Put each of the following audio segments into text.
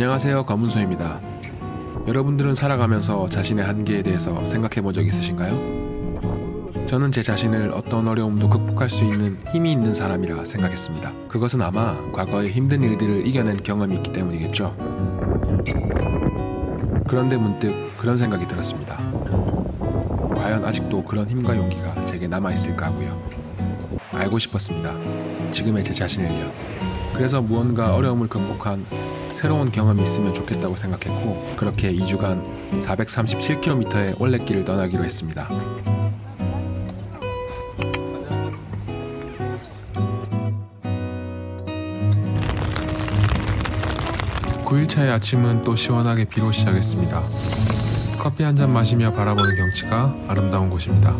안녕하세요, 검은소입니다. 여러분들은 살아가면서 자신의 한계에 대해서 생각해 본 적 있으신가요? 저는 제 자신을 어떤 어려움도 극복할 수 있는 힘이 있는 사람이라 생각했습니다. 그것은 아마 과거의 힘든 일들을 이겨낸 경험이 있기 때문이겠죠. 그런데 문득 그런 생각이 들었습니다. 과연 아직도 그런 힘과 용기가 제게 남아있을까 하고요. 알고 싶었습니다. 지금의 제 자신을요. 그래서 무언가 어려움을 극복한 새로운 경험이 있으면 좋겠다고 생각했고, 그렇게 2주간 437km의 올레길을 떠나기로 했습니다. 9일차의 아침은 또 시원하게 비로 시작했습니다. 커피 한잔 마시며 바라보는 경치가 아름다운 곳입니다.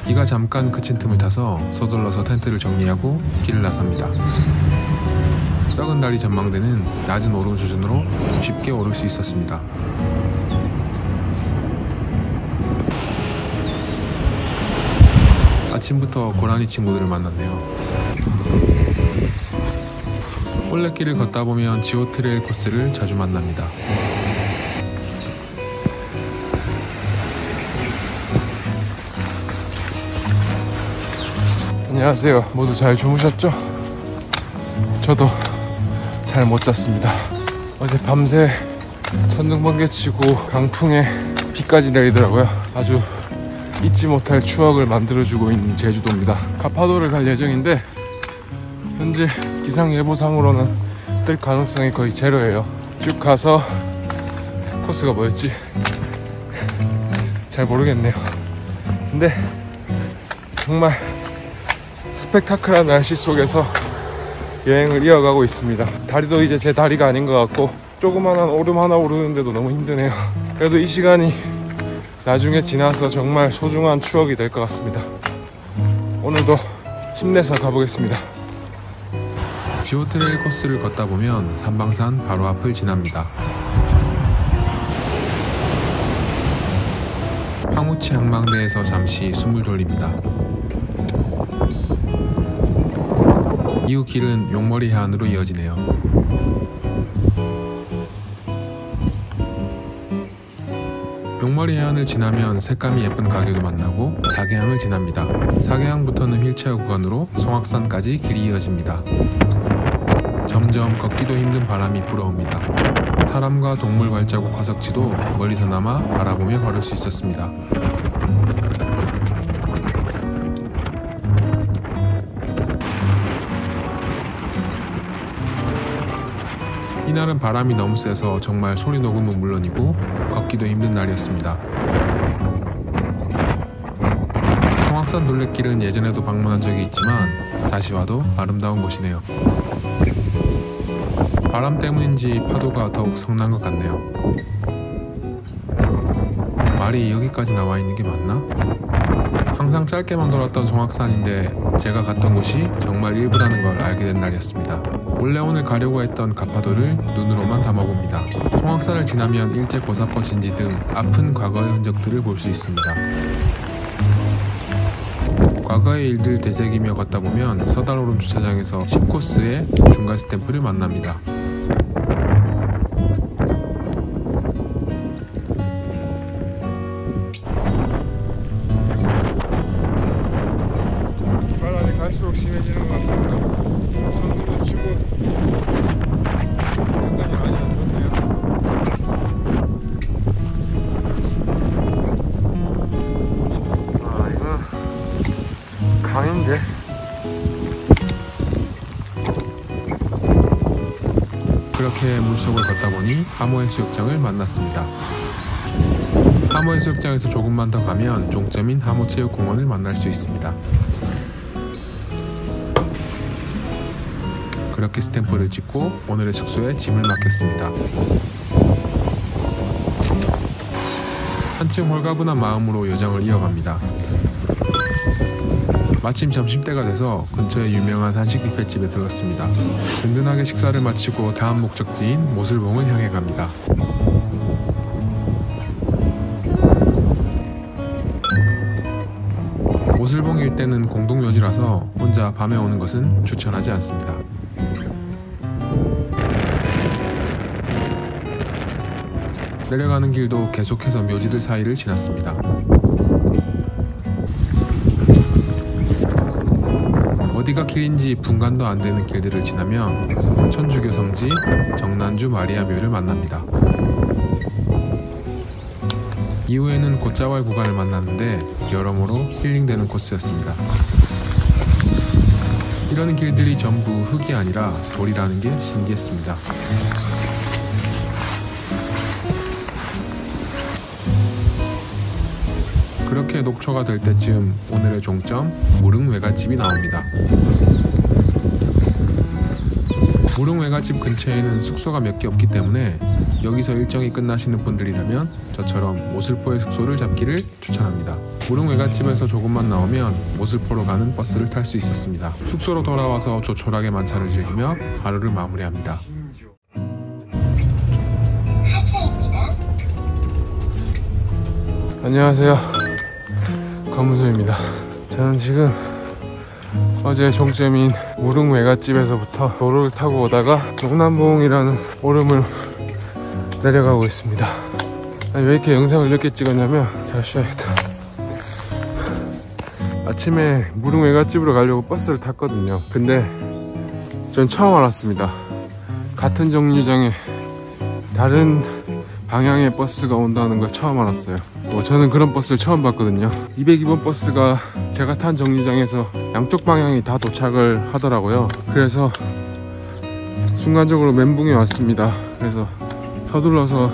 비가 잠깐 그친 틈을 타서 서둘러서 텐트를 정리하고 길을 나섭니다. 썩은 달이 전망되는 낮은 오름 수준으로 쉽게 오를 수 있었습니다. 아침부터 고라니 친구들을 만났네요. 올레길을 걷다 보면 지오 트레일 코스를 자주 만납니다. 안녕하세요. 모두 잘 주무셨죠? 저도 잘 못 잤습니다. 어제 밤새 천둥 번개 치고 강풍에 비까지 내리더라고요. 아주 잊지 못할 추억을 만들어주고 있는 제주도입니다. 가파도를 갈 예정인데 현재 기상예보상으로는 뜰 가능성이 거의 제로예요. 쭉 가서 코스가 뭐였지? 잘 모르겠네요. 근데 정말 스펙타클한 날씨 속에서 여행을 이어가고 있습니다. 다리도 이제 제 다리가 아닌 것 같고 조그만한 오름 하나 오르는데도 너무 힘드네요. 그래도 이 시간이 나중에 지나서 정말 소중한 추억이 될 것 같습니다. 오늘도 힘내서 가보겠습니다. 지오 트레일 코스를 걷다 보면 삼방산 바로 앞을 지납니다. 황우치 항망대에서 잠시 숨을 돌립니다. 이후 길은 용머리 해안으로 이어지네요. 용머리 해안을 지나면 색감이 예쁜 가게도 만나고 사계항을 지납니다. 사계항부터는 휠체어 구간으로 송악산까지 길이 이어집니다. 점점 걷기도 힘든 바람이 불어옵니다. 사람과 동물 발자국 화석지도 멀리서나마 바라보며 걸을 수 있었습니다. 이날은 바람이 너무 세서 정말 소리 녹음은 물론이고 걷기도 힘든 날이었습니다. 송악산 둘레길은 예전에도 방문한 적이 있지만 다시 와도 아름다운 곳이네요. 바람 때문인지 파도가 더욱 성난 것 같네요. 말이 여기까지 나와 있는 게 맞나? 항상 짧게만 돌았던 송악산인데 제가 갔던 곳이 정말 일부라는 걸 알게 된 날이었습니다. 원래 오늘 가려고 했던 가파도를 눈으로만 담아봅니다. 송악산을 지나면 일제 고사포 진지 등 아픈 과거의 흔적들을 볼 수 있습니다. 과거의 일들 되새기며 걷다 보면 서달오름 주차장에서 10코스의 중간 스탬프를 만납니다. 바람이 갈수록 심해지는 것 같습니다. 선두도 치고 상당히 많이 안 좋네요. 아, 이거 강인데. 그렇게 물속을 걷다 보니 하모해수욕장을 만났습니다. 하모해수욕장에서 조금만 더 가면 종점인 하모체육공원을 만날 수 있습니다. 그렇게 스탬프를 찍고 오늘의 숙소에 짐을 맡겼습니다. 한층 홀가분한 마음으로 여정을 이어갑니다. 마침 점심때가 돼서 근처에 유명한 한식 뷔페집에 들렀습니다. 든든하게 식사를 마치고 다음 목적지인 모슬봉을 향해 갑니다. 모슬봉 일대는 공동묘지라서 혼자 밤에 오는 것은 추천하지 않습니다. 내려가는 길도 계속해서 묘지들 사이를 지났습니다. 어디가 길인지 분간도 안 되는 길들을 지나며 천주교 성지 정난주 마리아묘를 만납니다. 이후에는 곶자왈 구간을 만났는데 여러모로 힐링되는 코스였습니다. 이런 길들이 전부 흙이 아니라 돌이라는 게 신기했습니다. 그렇게 녹초가 될 때쯤 오늘의 종점 무릉외갓집이 나옵니다. 무릉외갓집 근처에는 숙소가 몇 개 없기 때문에 여기서 일정이 끝나시는 분들이라면 저처럼 모슬포의 숙소를 잡기를 추천합니다. 무릉외갓집에서 조금만 나오면 모슬포로 가는 버스를 탈 수 있었습니다. 숙소로 돌아와서 조촐하게 만찬을 즐기며 하루를 마무리합니다. 안녕하세요, 검은소입니다. 저는 지금 어제 종점인 무릉외갓집에서부터 도로를 타고 오다가 용남봉이라는 오름을 내려가고 있습니다. 아니, 왜 이렇게 영상을 늦게 찍었냐면, 제가 쉬어야겠다. 아침에 무릉외갓집으로 가려고 버스를 탔거든요. 근데 전 처음 알았습니다. 같은 정류장에 다른 방향의 버스가 온다는 걸 처음 알았어요. 저는 그런 버스를 처음 봤거든요. 202번 버스가 제가 탄 정류장에서 양쪽 방향이 다 도착을 하더라고요. 그래서 순간적으로 멘붕이 왔습니다. 그래서 서둘러서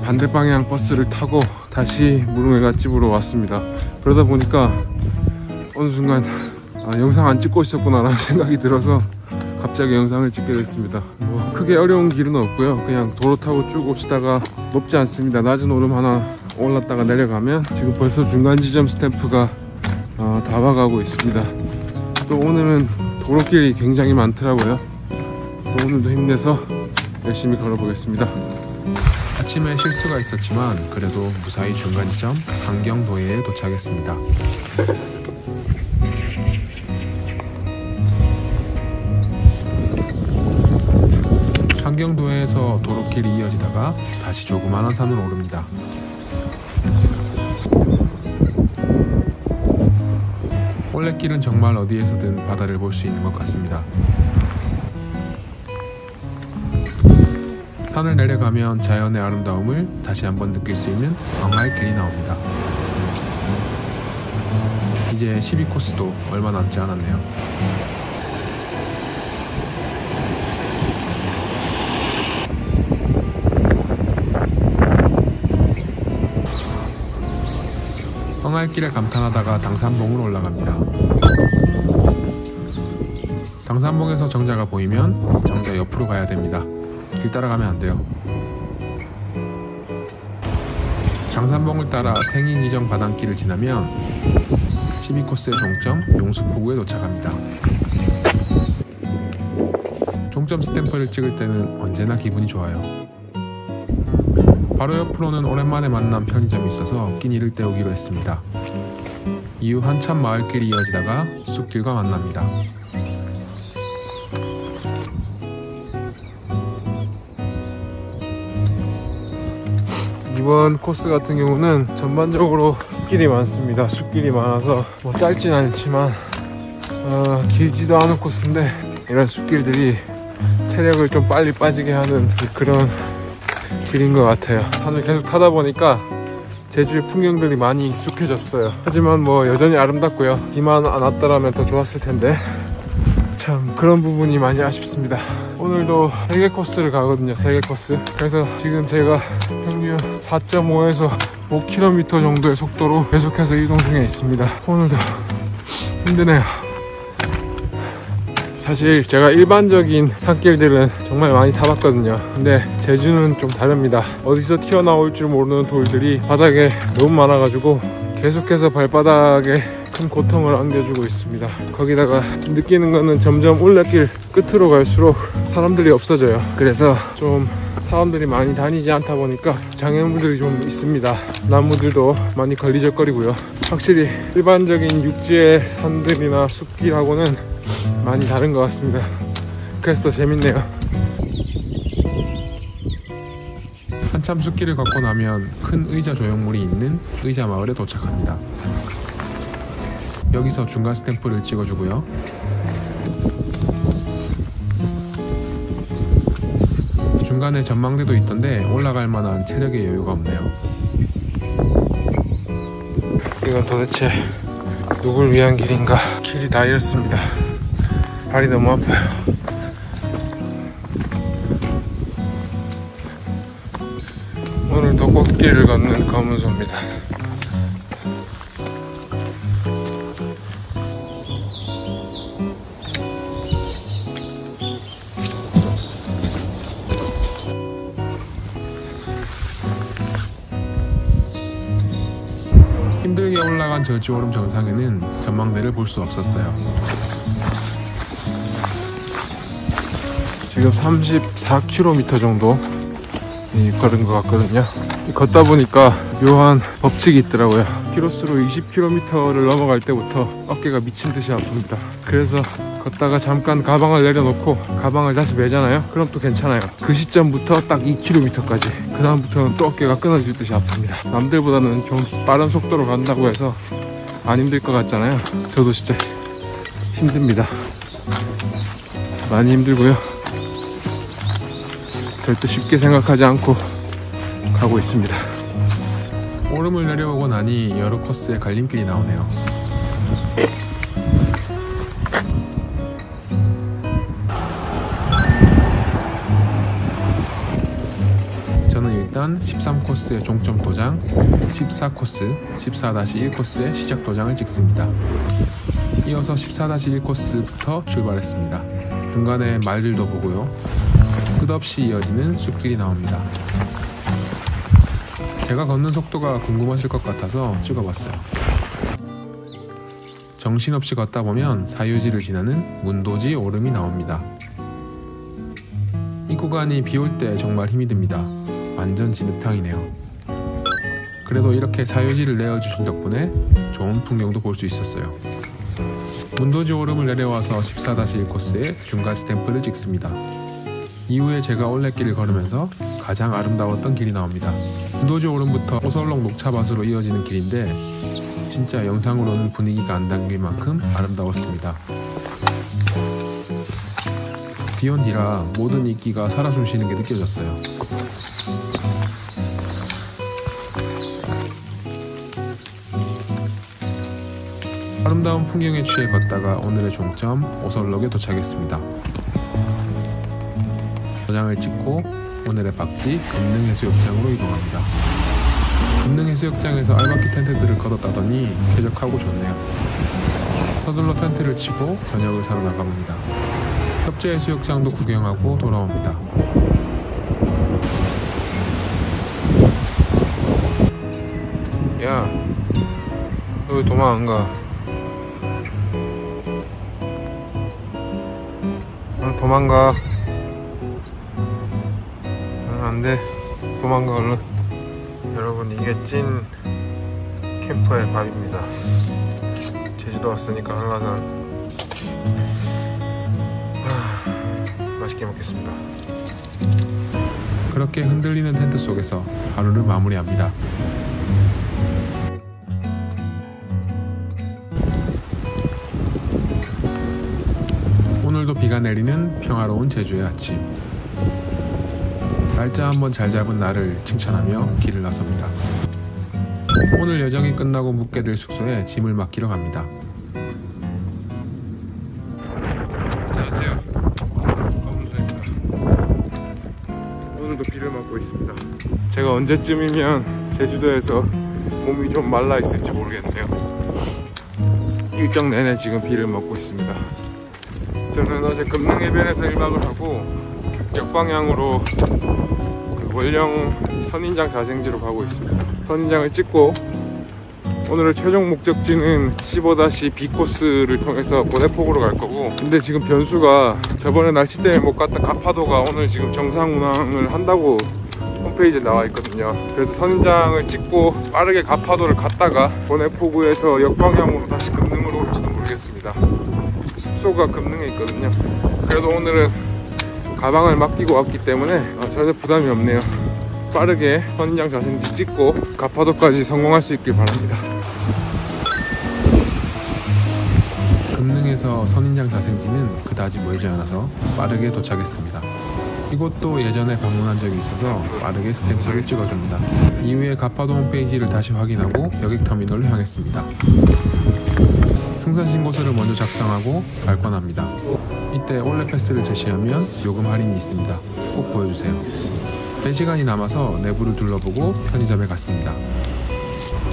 반대 방향 버스를 타고 다시 무릉외갓집으로 왔습니다. 그러다 보니까 어느 순간 영상 안 찍고 있었구나 라는 생각이 들어서 갑자기 영상을 찍게 됐습니다. 뭐 크게 어려운 길은 없고요. 그냥 도로 타고 쭉 오시다가 높지 않습니다. 낮은 오름 하나 올랐다가 내려가면 지금 벌써 중간 지점 스탬프가 다 와가고 있습니다. 또 오늘은 도로길이 굉장히 많더라고요. 또 오늘도 힘내서 열심히 걸어보겠습니다. 아침에 실수가 있었지만 그래도 무사히 중간 지점 강경도예에 도착했습니다. 강경도에서 도로길이 이어지다가 다시 조그마한 산을 오릅니다. 올레길은 정말 어디에서든 바다를 볼 수 있는 것 같습니다. 산을 내려가면 자연의 아름다움을 다시 한번 느낄 수 있는 황알길이 나옵니다. 이제 12코스도 얼마 남지 않았네요. 황알길에 감탄하다가 당산봉으로 올라갑니다. 당산봉에서 정자가 보이면 정자 옆으로 가야 됩니다. 길 따라가면 안 돼요. 당산봉을 따라 생인이정 바단길을 지나면 12코스의 종점 용수포구에 도착합니다. 종점 스탬프를 찍을 때는 언제나 기분이 좋아요. 바로 옆으로는 오랜만에 만난 편의점이 있어서 끼니를 때우기로 했습니다. 이후 한참 마을길이 이어지다가 숲길과 만납니다. 이번 코스 같은 경우는 전반적으로 숲길이 많습니다. 숲길이 많아서 뭐 짧진 않지만 길지도 않은 코스인데 이런 숲길들이 체력을 좀 빨리 빠지게 하는 그런 길인 것 같아요. 산을 계속 타다 보니까 제주의 풍경들이 많이 익숙해졌어요. 하지만 뭐 여전히 아름답고요. 비만 안 왔더라면 더 좋았을 텐데 참 그런 부분이 많이 아쉽습니다. 오늘도 3개 코스를 가거든요. 3개 코스. 그래서 지금 제가 평균 4.5에서 5km 정도의 속도로 계속해서 이동 중에 있습니다. 오늘도 힘드네요. 사실 제가 일반적인 산길들은 정말 많이 타봤거든요. 근데 제주는 좀 다릅니다. 어디서 튀어나올 줄 모르는 돌들이 바닥에 너무 많아가지고 계속해서 발바닥에 큰 고통을 안겨주고 있습니다. 거기다가 느끼는 거는 점점 올레길 끝으로 갈수록 사람들이 없어져요. 그래서 좀 사람들이 많이 다니지 않다 보니까 장애물들이 좀 있습니다. 나무들도 많이 걸리적거리고요. 확실히 일반적인 육지의 산들이나 숲길하고는 많이 다른 것 같습니다. 그래서 더 재밌네요. 한참 숲길을 걷고 나면 큰 의자 조형물이 있는 의자 마을에 도착합니다. 여기서 중간 스탬프를 찍어주고요. 중간에 전망대도 있던데 올라갈 만한 체력의 여유가 없네요. 이건 도대체 누굴 위한 길인가? 길이 다 잃었습니다. 발이 너무 아파요. 오늘도 꽃길을 걷는 검은소입니다. 힘들게 올라간 저지오름 정상에는 전망대를 볼 수 없었어요. 지금 34km 정도 걸은 것 같거든요. 걷다 보니까 묘한 법칙이 있더라고요. 키로수로 20km를 넘어갈 때부터 어깨가 미친 듯이 아픕니다. 그래서 걷다가 잠깐 가방을 내려놓고 가방을 다시 매잖아요. 그럼 또 괜찮아요. 그 시점부터 딱 2km까지, 그 다음부터는 또 어깨가 끊어질 듯이 아픕니다. 남들보다는 좀 빠른 속도로 간다고 해서 안 힘들 것 같잖아요. 저도 진짜 힘듭니다. 많이 힘들고요. 절대 쉽게 생각하지 않고 가고 있습니다. 오름을 내려오고 나니 여러 코스의 갈림길이 나오네요. 저는 일단 13코스의 종점 도장, 14코스, 14-1코스의 시작 도장을 찍습니다. 이어서 14-1코스부터 출발했습니다. 중간에 말들도 보고요. 끝없이 이어지는 숲길이 나옵니다. 제가 걷는 속도가 궁금하실 것 같아서 찍어봤어요. 정신없이 걷다 보면 사유지를 지나는 문도지 오름이 나옵니다. 이 구간이 비 올 때 정말 힘이 듭니다. 완전 진흙탕이네요. 그래도 이렇게 사유지를 내어주신 덕분에 좋은 풍경도 볼 수 있었어요. 문도지 오름을 내려와서 14-1코스에 중간 스탬프를 찍습니다. 이후에 제가 올레길을 걸으면서 가장 아름다웠던 길이 나옵니다. 문도지 오름부터 오설록 녹차밭으로 이어지는 길인데 진짜 영상으로는 분위기가 안 담길 만큼 아름다웠습니다. 비온 뒤라 모든 이끼가 살아 숨쉬는 게 느껴졌어요. 아름다운 풍경에 취해 걷다가 오늘의 종점 오설록에 도착했습니다. 도장을 찍고 오늘의 박지 금능해수욕장으로 이동합니다. 금능해수욕장에서 알바키 텐트들을 걷었다더니 쾌적하고 좋네요. 서둘러 텐트를 치고 저녁을 사러 나가봅니다. 협재해수욕장도 구경하고 돌아옵니다. 야, 너 도망 안 가? 도망가. 안돼, 도망가 얼른. 여러분, 이게 찐 캠퍼의 밥입니다. 제주도 왔으니까 한라산. 맛있게 먹겠습니다. 그렇게 흔들리는 텐트 속에서 하루를 마무리합니다. 오늘도 비가 내리는 평화로운 제주의 아침. 날짜 한번 잘 잡은 나를 칭찬하며 길을 나섭니다. 오늘 여정이 끝나고 묵게 될 숙소에 짐을 맡기러 갑니다. 안녕하세요. 검은소입니다. 오늘도 비를 맞고 있습니다. 제가 언제쯤이면 제주도에서 몸이 좀 말라 있을지 모르겠네요. 일정 내내 지금 비를 맞고 있습니다. 저는 어제 금능해변에서 1박을 하고 역방향으로 월령 선인장 자생지로 가고 있습니다. 선인장을 찍고 오늘의 최종 목적지는 15-B 코스를 통해서 고대폭으로 갈 거고, 근데 지금 변수가 저번에 날씨 때문에 못 갔다 가파도가 오늘 지금 정상 운항을 한다고 홈페이지에 나와 있거든요. 그래서 선인장을 찍고 빠르게 가파도를 갔다가 고대포구에서 역방향으로 다시 금능으로 올지도 모르겠습니다. 숙소가 금능에 있거든요. 그래도 오늘은 가방을 맡기고 왔기 때문에 전혀 부담이 없네요. 빠르게 선인장 자생지 찍고 가파도까지 성공할 수 있길 바랍니다. 금능에서 선인장 자생지는 그다지 멀지 않아서 빠르게 도착했습니다. 이곳도 예전에 방문한 적이 있어서 빠르게 스탬프를 찍어줍니다. 이후에 가파도 홈페이지를 다시 확인하고 여객터미널로 향했습니다. 승선신고서를 먼저 작성하고 발권합니다. 이때 올레 패스를 제시하면 요금 할인이 있습니다. 꼭 보여주세요. 4시간이 남아서 내부를 둘러보고 편의점에 갔습니다.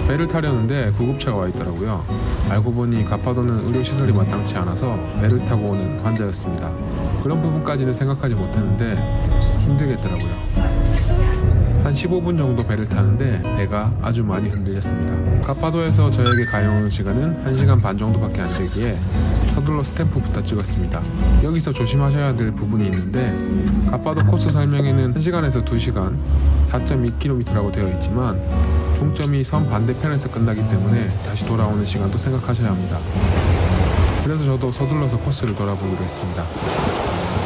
배를 타려는데 구급차가 와 있더라고요. 알고 보니 가파도는 의료시설이 마땅치 않아서 배를 타고 오는 환자였습니다. 그런 부분까지는 생각하지 못했는데 힘들겠더라고요. 한 15분 정도 배를 타는데 배가 아주 많이 흔들렸습니다. 가파도에서 저에게 가용하는 시간은 1시간 반 정도밖에 안 되기에 서둘러 스탬프부터 찍었습니다. 여기서 조심하셔야 될 부분이 있는데 가파도 코스 설명에는 1시간에서 2시간 4.2km라고 되어 있지만 종점이 섬 반대편에서 끝나기 때문에 다시 돌아오는 시간도 생각하셔야 합니다. 그래서 저도 서둘러서 코스를 돌아보기로 했습니다.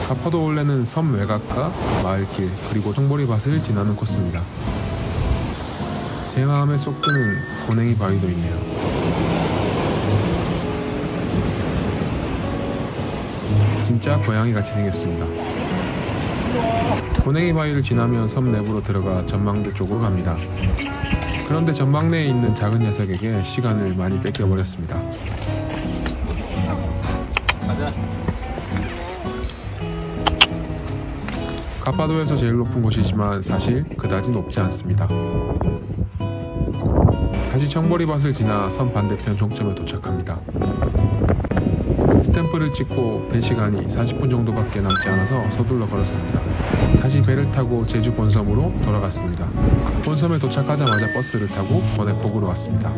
가파도 올레는 섬 외곽과 마을길 그리고 청보리밭을 지나는 코스입니다. 제 마음에 쏙 드는 고냉이 바위도 있네요. 진짜 고양이같이 생겼습니다. 고냉이 바위를 지나면 섬 내부로 들어가 전망대 쪽으로 갑니다. 그런데 전망대에 있는 작은 녀석에게 시간을 많이 뺏겨버렸습니다. 가자. 가파도에서 제일 높은 곳이지만 사실 그다지 높지 않습니다. 다시 청보리밭을 지나 섬 반대편 종점에 도착합니다. 스탬프를 찍고 배 시간이 40분 정도밖에 남지 않아서 서둘러 걸었습니다. 다시 배를 타고 제주 본섬으로 돌아갔습니다. 본섬에 도착하자마자 버스를 타고 권해폭으로 왔습니다.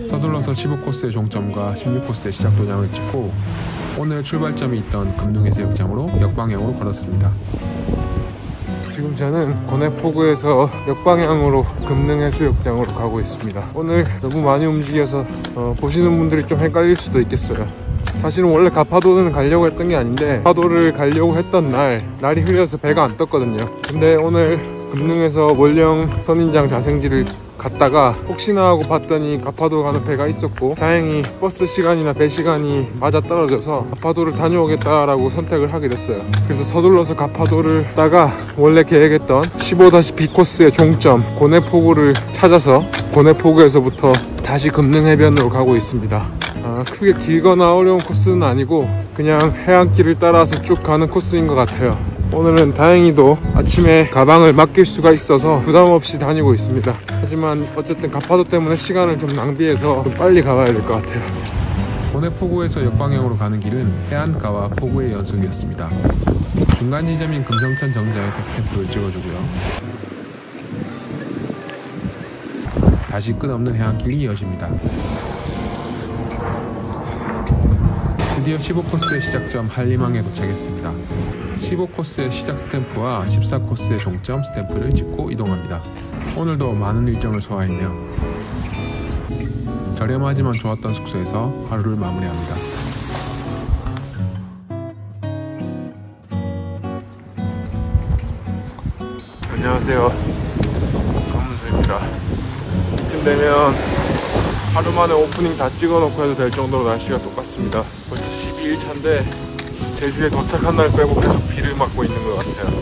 서둘러서 15코스의 종점과 16코스의 시작 도장을 찍고 오늘 출발점이 있던 금능해수욕장으로 역방향으로 걸었습니다. 지금 저는 권해포구에서 역방향으로 금능해수욕장으로 가고 있습니다. 오늘 너무 많이 움직여서 보시는 분들이 좀 헷갈릴 수도 있겠어요. 사실은 원래 가파도는 가려고 했던 게 아닌데 가파도를 가려고 했던 날이 흐려서 배가 안 떴거든요. 근데 오늘 금능에서 월령 선인장 자생지를 갔다가 혹시나 하고 봤더니 가파도 가는 배가 있었고 다행히 버스 시간이나 배 시간이 맞아떨어져서 가파도를 다녀오겠다라고 선택을 하게 됐어요. 그래서 서둘러서 가파도를 따가 원래 계획했던 15-B 코스의 종점 권해포구를 찾아서 권해포구에서부터 다시 금능해변으로 가고 있습니다. 크게 길거나 어려운 코스는 아니고 그냥 해안길을 따라서 쭉 가는 코스인 것 같아요. 오늘은 다행히도 아침에 가방을 맡길 수가 있어서 부담 없이 다니고 있습니다. 하지만 어쨌든 가파도 때문에 시간을 좀 낭비해서 좀 빨리 가봐야 될 것 같아요. 권해포구에서 역방향으로 가는 길은 해안가와 포구의 연속이었습니다. 중간 지점인 금성천 정자에서 스탬프를 찍어주고요. 다시 끝없는 해안길이 이어집니다. 드디어 15코스의 시작점 한림항에 도착했습니다. 15코스의 시작 스탬프와 14코스의 종점 스탬프를 찍고 이동합니다. 오늘도 많은 일정을 소화했네요. 저렴하지만 좋았던 숙소에서 하루를 마무리합니다. 안녕하세요, 강문수입니다. 이쯤 되면 하루 만에 오프닝 다 찍어놓고 해도 될 정도로 날씨가 똑같습니다. 벌써 12일차인데 제주에 도착한 날 빼고 계속 비를 맞고 있는 것 같아요.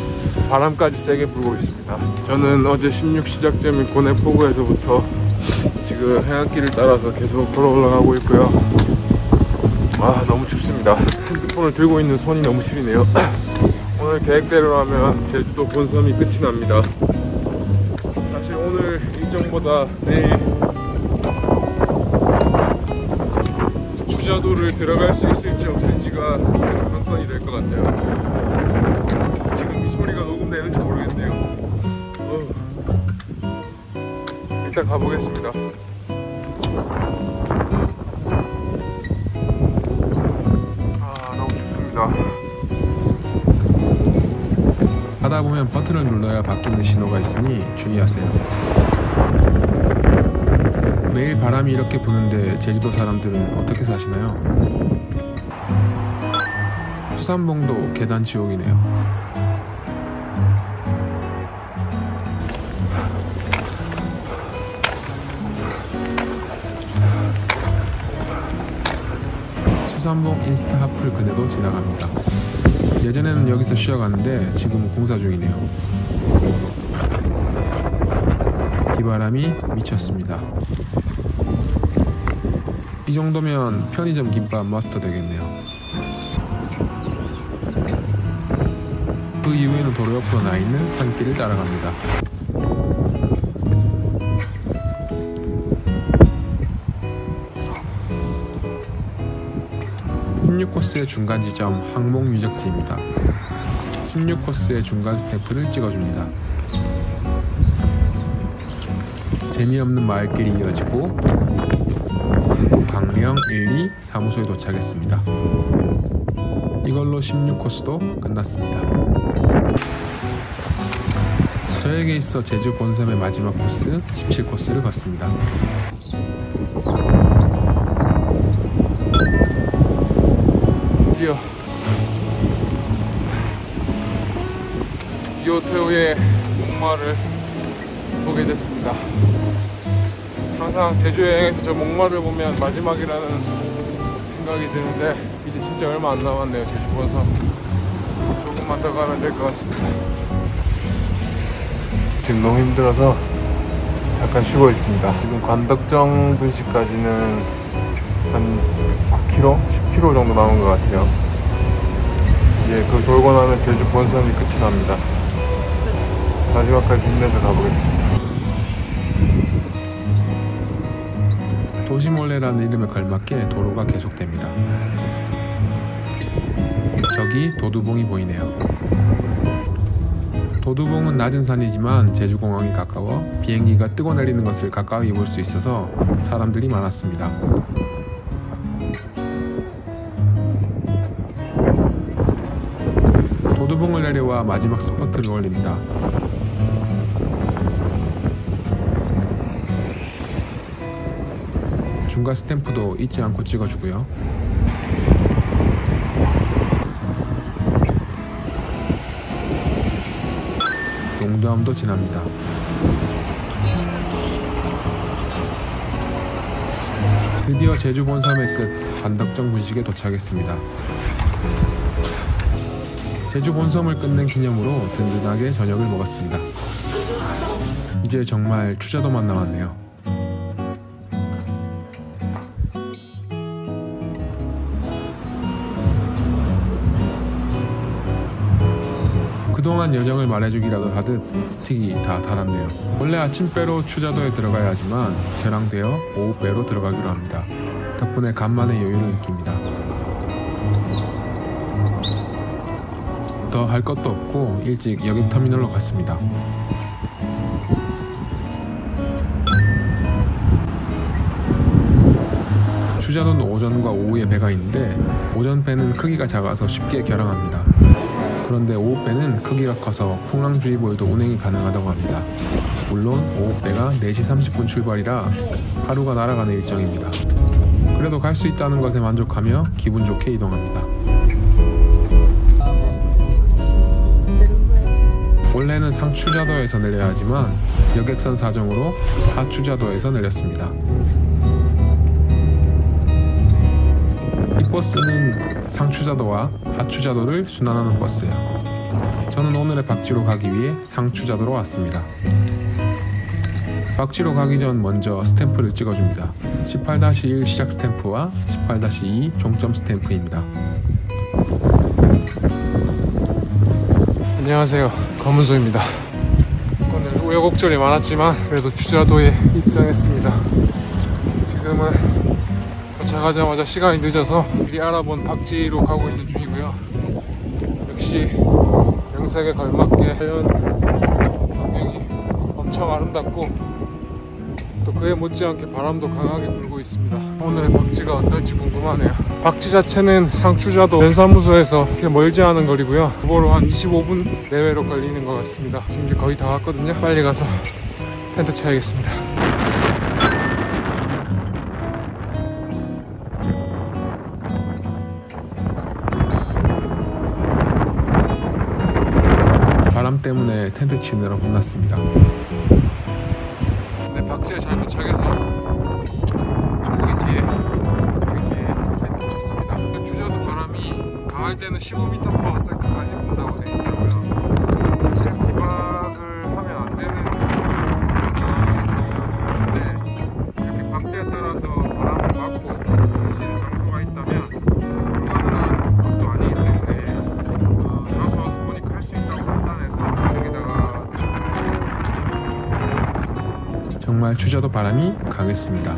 바람까지 세게 불고 있습니다. 저는 어제 16 시작점인 권해포구에서부터 지금 해안길을 따라서 계속 걸어 올라가고 있고요. 너무 춥습니다. 핸드폰을 들고 있는 손이 너무 시리네요. 오늘 계획대로라면 제주도 본섬이 끝이 납니다. 사실 오늘 일정보다 내일 추자도를 들어갈 수 있을지 없을지가 계속 관건이 될 것 같아요. 지금 이 소리가 녹음되는지 모르겠네요. 일단 가보겠습니다. 너무 춥습니다. 가다 보면 버튼을 눌러야 바뀌는 신호가 있으니 주의하세요. 매일 바람이 이렇게 부는데 제주도 사람들은 어떻게 사시나요? 수산봉도 계단 지옥이네요. 수산봉 인스타하플 그네도 지나갑니다. 예전에는 여기서 쉬어갔는데 지금은 공사 중이네요. 비바람이 미쳤습니다. 이 정도면 편의점 김밥 마스터 되겠네요. 그 이후에는 도로 옆으로 나있는 산길을 따라갑니다. 16코스의 중간 지점 항목 유적지입니다. 16코스의 중간 스탬프를 찍어줍니다. 재미없는 마을길이 이어지고 강령 1, 2 사무소에 도착했습니다. 이걸로 16코스도 끝났습니다. 저에게 있어 제주 본섬의 마지막 코스 17코스를 걷습니다. 드디어 이오테오의 목마를 보게 됐습니다. 항상 제주 여행에서 저 목마를 보면 마지막이라는 생각이 드는데 이제 진짜 얼마 안 남았네요. 제주 본섬 조금만 더 가면 될 것 같습니다. 지금 너무 힘들어서 잠깐 쉬고 있습니다. 지금 관덕정 분시까지는 한 9km? 10km 정도 남은 것 같아요. 이제 그걸 돌고 나면 제주 본섬이 끝이 납니다. 마지막까지 힘내서 가보겠습니다. 도시몰레라는 이름에 걸맞게 도로가 계속됩니다. 저기 도두봉이 보이네요. 도두봉은 낮은 산이지만 제주공항이 가까워 비행기가 뜨고 내리는 것을 가까이 볼 수 있어서 사람들이 많았습니다. 도두봉을 내려와 마지막 스퍼트를 올립니다. 중간 스탬프도 잊지 않고 찍어주고요. 용두암도 지납니다. 드디어 제주 본섬의 끝 관덕정 분식에 도착했습니다. 제주 본섬을 끝낸 기념으로 든든하게 저녁을 먹었습니다. 이제 정말 추자도만 남았네요. 그동안 여정을 말해주기라도 하듯 스틱이 다 닳았네요. 원래 아침배로 추자도에 들어가야 하지만 결항되어 오후배로 들어가기로 합니다. 덕분에 간만에 여유를 느낍니다. 더 할 것도 없고 일찍 여객터미널로 갔습니다. 추자도는 오전과 오후에 배가 있는데 오전 배는 크기가 작아서 쉽게 결항합니다. 그런데 오후 배는 크기가 커서 풍랑주의보에도 운행이 가능하다고 합니다. 물론 오후 배가 4시 30분 출발이라 하루가 날아가는 일정입니다. 그래도 갈 수 있다는 것에 만족하며 기분 좋게 이동합니다. 원래는 상추자도에서 내려야 하지만 여객선 사정으로 하추자도에서 내렸습니다. 이 버스는 상추자도와 하추자도를 순환하는 버스예요. 저는 오늘의 박지로 가기 위해 상추자도로 왔습니다. 박지로 가기 전 먼저 스탬프를 찍어줍니다. 18-1 시작 스탬프와 18-2 종점 스탬프입니다. 안녕하세요, 검은소입니다. 오늘 우여곡절이 많았지만 그래도 추자도에 입성했습니다. 지금은 도착하자마자 시간이 늦어서 미리 알아본 박지로 가고 있는 중이고요. 역시 명색에 걸맞게 자연 환경이 엄청 아름답고 또 그에 못지않게 바람도 강하게 불고 있습니다. 오늘의 박지가 어떨지 궁금하네요. 박지 자체는 상추자도 연사무소에서 그렇게 멀지 않은 거리고요. 도보로 한 25분 내외로 걸리는 것 같습니다. 지금 이제 거의 다 왔거든요. 빨리 가서 텐트 쳐야겠습니다. 바람 때문에 텐트 치느라 혼났습니다. 네, 박지에 잘 도착해서 저기 뒤에 텐트 쳤습니다. 갈 때는 15m/s까지 분다고 되어 있더라고요. 사실 기박을 하면 안 되는 상황인데 이렇게 밤새에 따라서 바람을 맞고 할 수 있는 장소가 있다면 불가능한 것도 아니기 때문에 자주 와서 보니까 할 수 있다고 판단해서 여기다가 정말 추자도 바람이 강했습니다.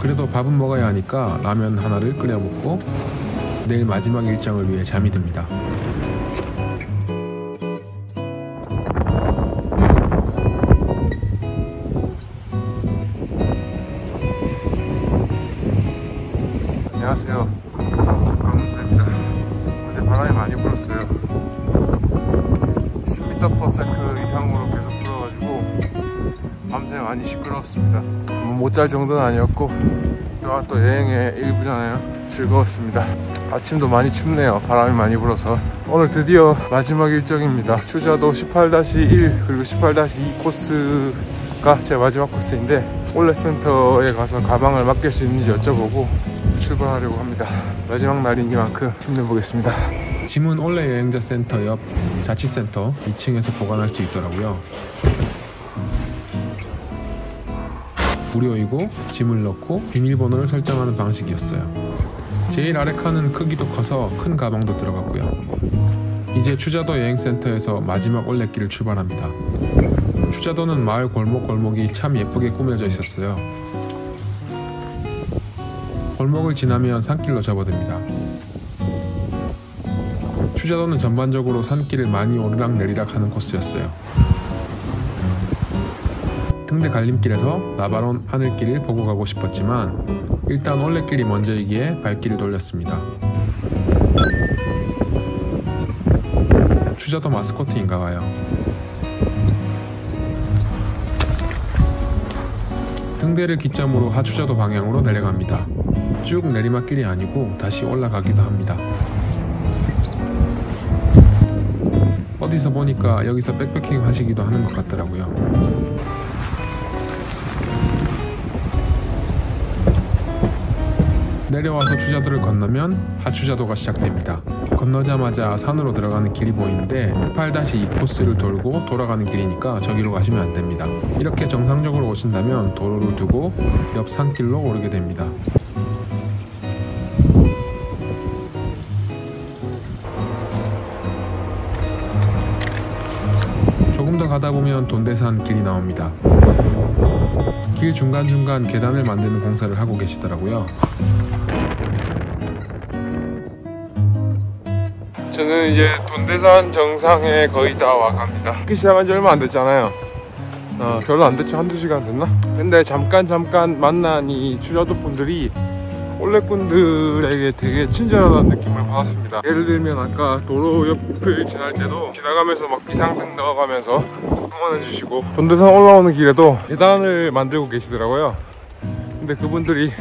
그래도 밥은 먹어야 하니까 라면 하나를 끓여 먹고 내일 마지막 일정을 위해 잠이 듭니다. 안녕하세요. 강문수입니다. 어제 바람이 많이 불었어요. 10m/s 이상으로 계속 불어가지고 밤새 많이 시끄러웠습니다. 못 잘 정도는 아니었고 또 여행의 일부잖아요. 즐거웠습니다. 아침도 많이 춥네요. 바람이 많이 불어서. 오늘 드디어 마지막 일정입니다. 추자도 18-1 그리고 18-2 코스가 제 마지막 코스인데 올레센터에 가서 가방을 맡길 수 있는지 여쭤보고 출발하려고 합니다. 마지막 날이니만큼 힘내보겠습니다. 짐은 올레 여행자 센터 옆 자치센터 2층에서 보관할 수 있더라고요. 무료이고 짐을 넣고 비밀번호를 설정하는 방식이었어요. 제일 아래 칸은 크기도 커서 큰 가방도 들어갔고요. 이제 추자도 여행센터에서 마지막 올레길을 출발합니다. 추자도는 마을 골목골목이 참 예쁘게 꾸며져 있었어요. 골목을 지나면 산길로 접어듭니다. 추자도는 전반적으로 산길을 많이 오르락내리락 하는 코스였어요. 등대 갈림길에서 나바론 하늘길을 보고 가고 싶었지만 일단 올레길이 먼저이기에 발길을 돌렸습니다. 추자도 마스코트인가봐요. 등대를 기점으로 하추자도 방향으로 내려갑니다. 쭉 내리막길이 아니고 다시 올라가기도 합니다. 어디서 보니까 여기서 백패킹 하시기도 하는 것 같더라고요. 내려와서 추자도를 건너면 하추자도가 시작됩니다. 건너자마자 산으로 들어가는 길이 보이는데 8-2 코스를 돌고 돌아가는 길이니까 저기로 가시면 안됩니다. 이렇게 정상적으로 오신다면 도로를 두고 옆 산길로 오르게 됩니다. 조금 더 가다 보면 돈대산 길이 나옵니다. 길 중간중간 계단을 만드는 공사를 하고 계시더라고요. 저는 이제 돈대산 정상에 거의 다 와갑니다. ski 시작한 지 얼마 안 됐잖아요. 별로 안 됐죠. 한두 시간 됐나? 근데 잠깐 만난 이 추자도 분들이 올레꾼들에게 되게 친절하다는 느낌을 받았습니다. 예를 들면 아까 도로 옆을 지날 때도 지나가면서 막 비상등 넣어가면서 응원해주시고, 돈대산 올라오는 길에도 계단을 만들고 계시더라고요. 근데 그분들이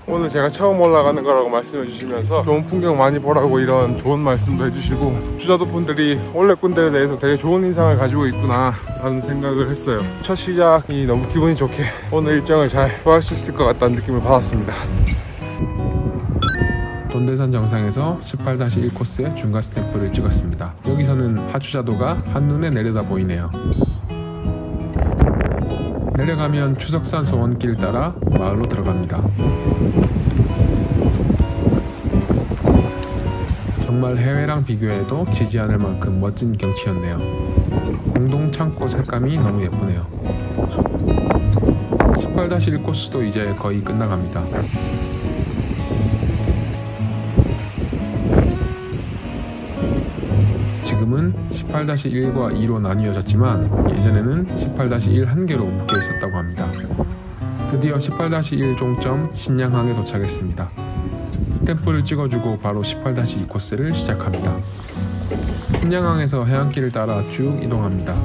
오늘 제가 처음 올라가는 거라고 말씀해 주시면서 좋은 풍경 많이 보라고 이런 좋은 말씀도 해주시고, 추자도 분들이 올레꾼들에 대해서 되게 좋은 인상을 가지고 있구나 라는 생각을 했어요. 첫 시작이 너무 기분이 좋게 오늘 일정을 잘 소화할 수 있을 것 같다는 느낌을 받았습니다. 돈대산 정상에서 18-1 코스의 중간 스탬프를 찍었습니다. 여기서는 하추자도가 한눈에 내려다 보이네요. 내려가면 추석산 소원길 따라 마을로 들어갑니다. 정말 해외랑 비교해도 지지 않을 만큼 멋진 경치였네요. 공동 창고 색감이 너무 예쁘네요. 18-1 코스도 이제 거의 끝나갑니다. 지금은 18-1과 2로 나뉘어졌지만 예전에는 18-1 한 개로 묶여 있었다고 합니다. 드디어 18-1 종점 신양항에 도착했습니다. 스탬프를 찍어주고 바로 18-2 코스를 시작합니다. 신양항에서 해안길을 따라 쭉 이동합니다.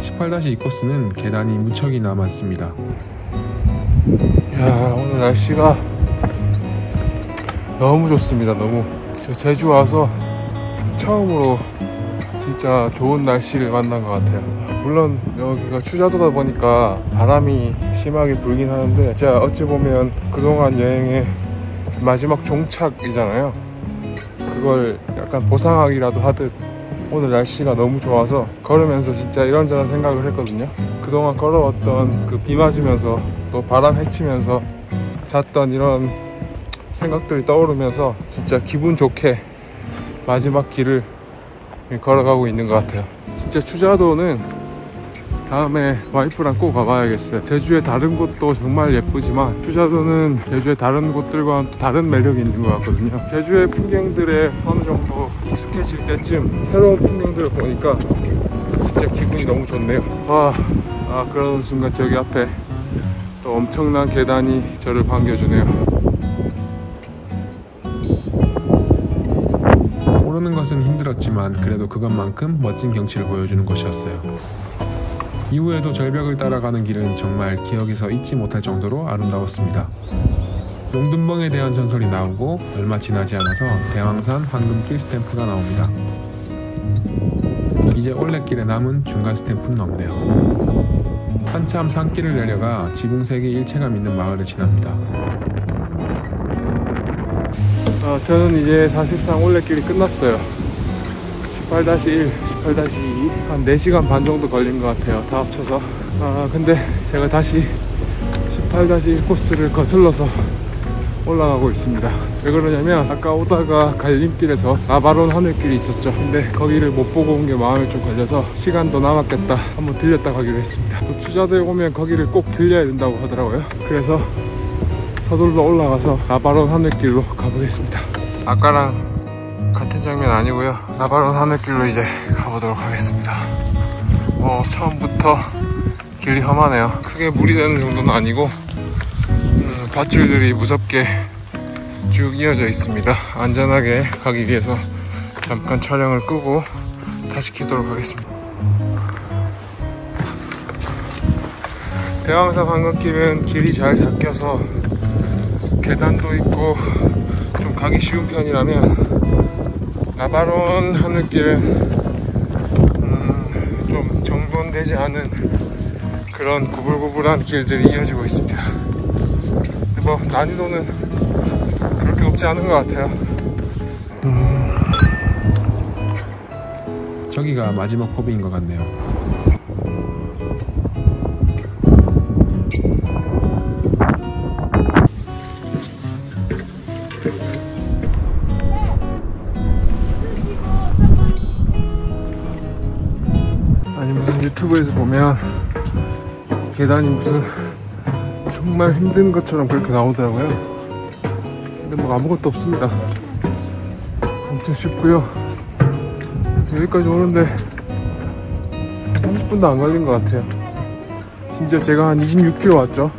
(18-2) 코스는 계단이 무척이나 많습니다. 야, 오늘 날씨가 너무 좋습니다. 너무. 저 제주 와서 처음으로 진짜 좋은 날씨를 만난 것 같아요. 물론 여기가 추자도다 보니까 바람이 심하게 불긴 하는데 진짜 어찌 보면 그동안 여행의 마지막 종착이잖아요. 그걸 약간 보상하기라도 하듯 오늘 날씨가 너무 좋아서 걸으면서 진짜 이런저런 생각을 했거든요. 그동안 걸어왔던 그 비 맞으면서 또 바람 헤치면서 잤던 이런 생각들이 떠오르면서 진짜 기분 좋게 마지막 길을 걸어가고 있는 것 같아요. 진짜 추자도는 다음에 와이프랑 꼭 가봐야겠어요. 제주의 다른 곳도 정말 예쁘지만 추자도는 제주의 다른 곳들과는 또 다른 매력이 있는 것 같거든요. 제주의 풍경들에 어느 정도 익숙해질 때쯤 새로운 풍경들을 보니까 진짜 기분이 너무 좋네요. 그러는 순간 저기 앞에 또 엄청난 계단이 저를 반겨주네요. 오르는 것은 힘들었지만 그래도 그것만큼 멋진 경치를 보여주는 곳이었어요. 이후에도 절벽을 따라가는 길은 정말 기억에서 잊지 못할 정도로 아름다웠습니다. 용둔봉에 대한 전설이 나오고 얼마 지나지 않아서 대왕산 황금길 스탬프가 나옵니다. 이제 올레길에 남은 중간 스탬프는 없네요. 한참 산길을 내려가 지붕색의 일체감 있는 마을을 지납니다. 저는 이제 사실상 올레길이 끝났어요. 18-1, 18-2 한 4시간 반 정도 걸린 것 같아요. 다 합쳐서. 근데 제가 다시 18-1 코스를 거슬러서 올라가고 있습니다. 왜 그러냐면 아까 오다가 갈림길에서 나바론 하늘길이 있었죠. 근데 거기를 못 보고 온 게 마음에 좀 걸려서 시간도 남았겠다 한번 들렸다 가기로 했습니다. 또 추자도에 오면 거기를 꼭 들려야 된다고 하더라고요. 그래서 서둘러 올라가서 나바론 하늘길로 가보겠습니다. 아까랑 같은 장면 아니고요. 나바론 하늘길로 이제 가보도록 하겠습니다. 처음부터 길이 험하네요. 크게 물이 되는 정도는 아니고 밧줄들이 무섭게 쭉 이어져 있습니다. 안전하게 가기 위해서 잠깐 촬영을 끄고 다시 키도록 하겠습니다. 대왕산 황금길은 길이 잘 잡혀서 계단도 있고 좀 가기 쉬운 편이라면 나바론 하늘길은 좀 정돈되지 않은 그런 구불구불한 길들이 이어지고 있습니다. 근데 뭐 난이도는 그렇게 높지 않은 것 같아요. 저기가 마지막 포비인 것 같네요. 아니 무슨 유튜브에서 보면 계단이 무슨 정말 힘든 것처럼 그렇게 나오더라고요. 근데 뭐 아무것도 없습니다. 엄청 쉽고요. 여기까지 오는데 30분도 안 걸린 것 같아요. 진짜 제가 한 26km 왔죠.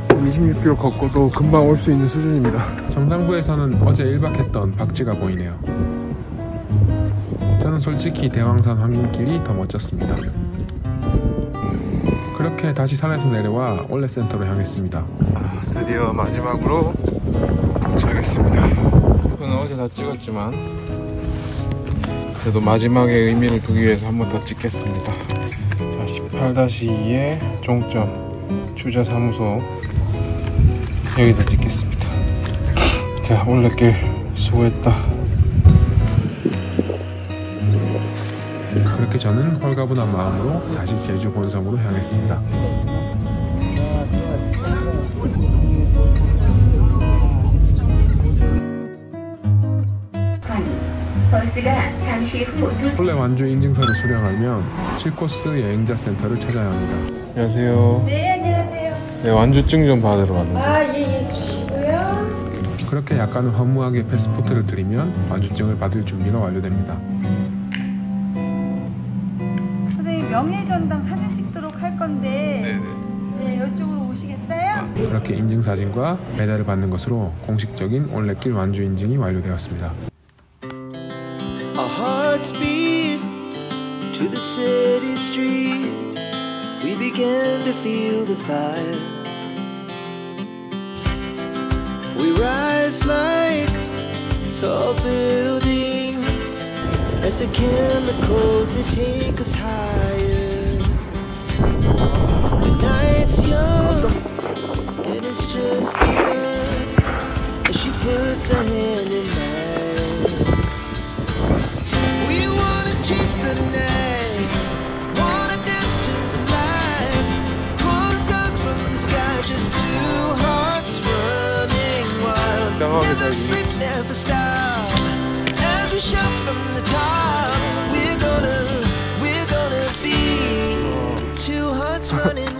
26km 걷고도 금방 올 수 있는 수준입니다. 정상부에서는 어제 1박 했던 박쥐가 보이네요. 저는 솔직히 대왕산 황금길이 더 멋졌습니다. 그렇게 다시 산에서 내려와 올레센터로 향했습니다. 드디어 마지막으로 도착했습니다. 이거는 어제 다 찍었지만 그래도 마지막에 의미를 두기 위해서 한 번 더 찍겠습니다. 자, 18-2의 종점 추자사무소 여기다 찍겠습니다. 자, 올레길 수고했다. 그렇게 저는 홀가분한 마음으로 다시 제주 본섬으로 향했습니다. 원래 완주 인증서를 수령하면 7코스 여행자 센터를 찾아야 합니다. 안녕하세요. 네, 안녕하세요. 네, 완주증 좀 받으러 왔는데. 예, 주시고요. 그렇게 약간은 허무하게 패스포트를 드리면 완주증을 받을 준비가 완료됩니다. 선생님, 명예전당 사진 찍도록 할 건데 네, 이쪽으로 오시겠어요? 그렇게 인증사진과 메달을 받는 것으로 공식적인 올레길 완주 인증이 완료되었습니다. Our hearts beat to the city streets. We began to feel the fire. We rise like tall buildings as It's the chemicals that take us higher. The night's young, and it's just begun. As she puts her hand in mine, we wanna chase the night, wanna dance to the light, pull stars from the sky, just two hearts running wild. Never sleep, never stop. As we shout from the top, we're gonna be two hearts running